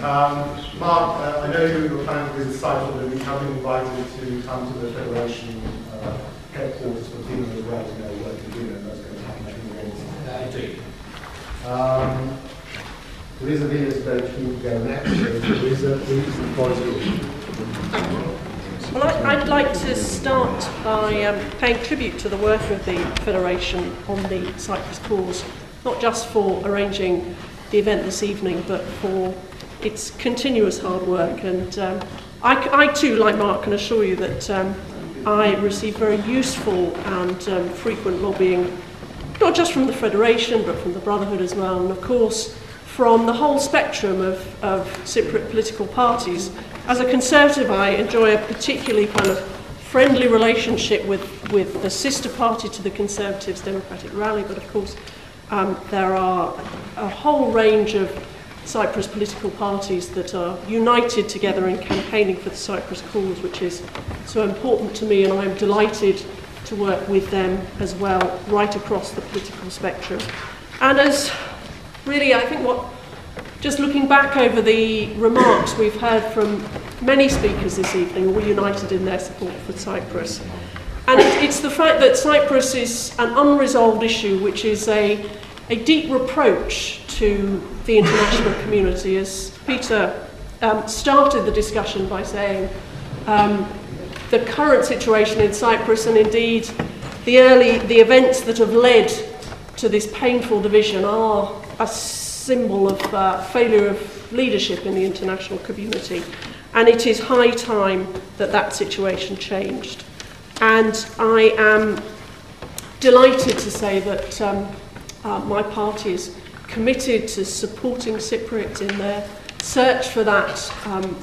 Mark, I know you were planning to visit Cyprus, but we have been invited to come to the Federation headquarters for dinner as well to know what to do, and that's going to happen in the morning. Theresa Villiers is very keen to go next. Theresa, please, the floor is yours. Well, I'd like to start by paying tribute to the work of the Federation on the Cyprus cause, not just for arranging the event this evening, but for its continuous hard work. And I too, like Mark, can assure you that I receive very useful and frequent lobbying, not just from the Federation, but from the Brotherhood as well, and of course from the whole spectrum of Cypriot political parties. As a Conservative, I enjoy a particularly kind of friendly relationship with the sister party to the Conservatives, Democratic Rally, but of course there are a whole range of Cyprus political parties that are united together in campaigning for the Cyprus cause, which is so important to me, and I'm delighted to work with them as well, right across the political spectrum. And as really, I think just looking back over the remarks we've heard from many speakers this evening, all united in their support for Cyprus. And it's the fact that Cyprus is an unresolved issue, which is a deep reproach to the international community. As Peter started the discussion by saying the current situation in Cyprus, and indeed the events that have led to this painful division, are a symbol of failure of leadership in the international community. And it is high time that that situation changed. And I am delighted to say that my party is committed to supporting Cypriots in their search for that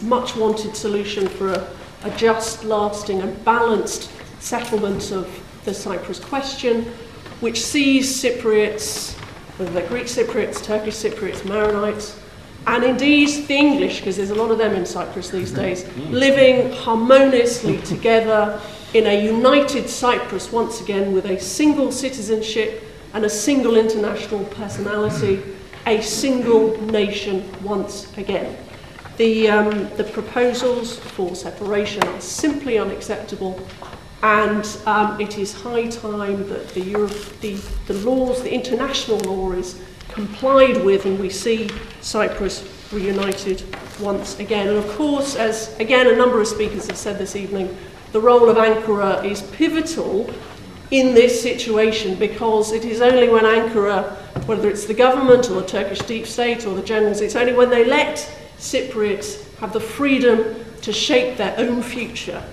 much wanted solution for a just, lasting and balanced settlement of the Cyprus question, which sees Cypriots, whether they're Greek Cypriots, Turkish Cypriots, Maronites, and indeed the English, because there's a lot of them in Cyprus these days, living harmoniously together in a united Cyprus once again, with a single citizenship and a single international personality, a single nation once again. The proposals for separation are simply unacceptable, and it is high time that the laws, the international law, is complied with, and we see Cyprus reunited once again. And of course, as again a number of speakers have said this evening, the role of Ankara is pivotal in this situation, because it is only when Ankara, whether it's the government or the Turkish deep state or the generals, it's only when they let Cypriots have the freedom to shape their own future,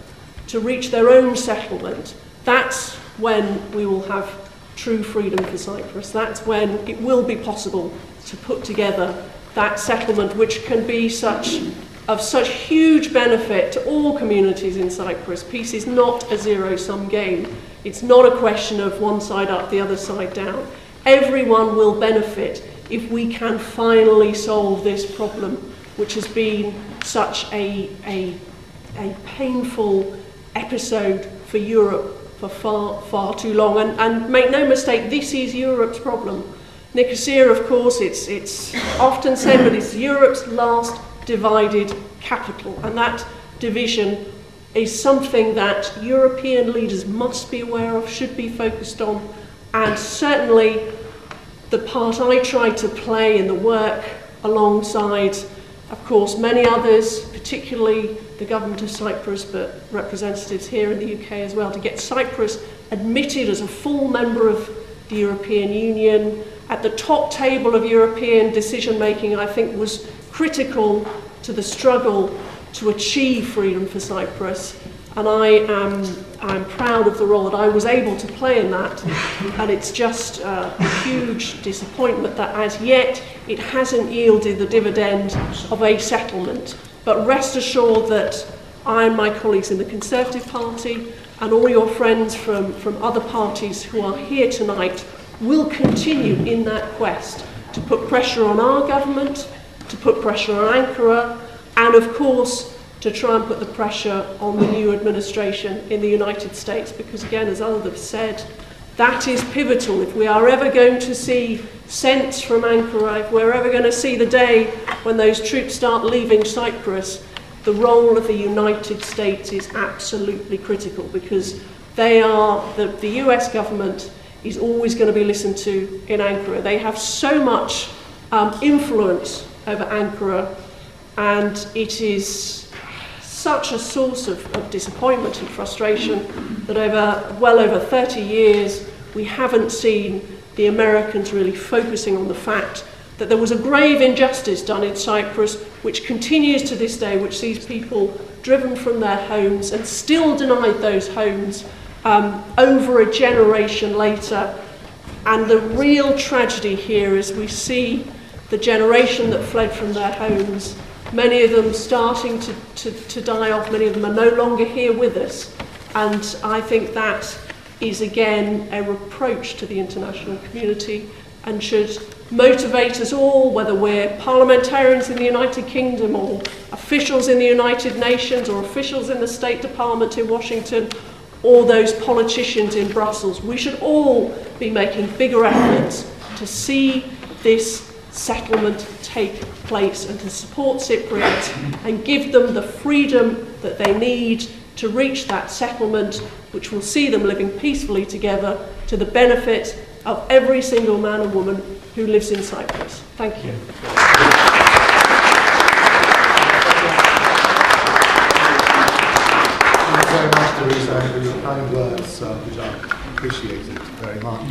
to reach their own settlement, that's when we will have true freedom for Cyprus. That's when it will be possible to put together that settlement, which can be of such huge benefit to all communities in Cyprus. Peace is not a zero-sum game. It's not a question of one side up, the other side down. Everyone will benefit if we can finally solve this problem, which has been such a painful episode for Europe for far, far too long. And make no mistake, this is Europe's problem. Nicosia, of course, it's often said, but it's Europe's last divided capital. And that division is something that European leaders must be aware of, should be focused on, and certainly the part I try to play in the work alongside, of course, many others, particularly the government of Cyprus, but representatives here in the UK as well, to get Cyprus admitted as a full member of the European Union. At the top table of European decision-making, I think, was critical to the struggle to achieve freedom for Cyprus. And I'm proud of the role that I was able to play in that. And it's just a huge disappointment that as yet it hasn't yielded the dividend of a settlement. But rest assured that I and my colleagues in the Conservative Party and all your friends from other parties who are here tonight will continue in that quest to put pressure on our government, to put pressure on Ankara, and of course to try and put the pressure on the new administration in the United States, because again, as others have said, That is pivotal. If we are ever going to see sense from Ankara, if we're ever going to see the day when those troops start leaving Cyprus, the role of the United States is absolutely critical, because they are, the US government is always going to be listened to in Ankara. They have so much influence over Ankara, and it is such a source of disappointment and frustration that well over 30 years we haven't seen the Americans really focusing on the fact that there was a grave injustice done in Cyprus, which continues to this day, which sees people driven from their homes and still denied those homes over a generation later. And the real tragedy here is we see the generation that fled from their homes, many of them starting to die off, many of them are no longer here with us. And I think that is again a reproach to the international community and should motivate us all, whether we're parliamentarians in the United Kingdom or officials in the United Nations or officials in the State Department in Washington or those politicians in Brussels. We should all be making bigger efforts to see this settlement take place and to support Cypriots and give them the freedom that they need to reach that settlement, which will see them living peacefully together to the benefit of every single man and woman who lives in Cyprus. Thank you. Thank you very much, Theresa, for your kind words, which I appreciated very much.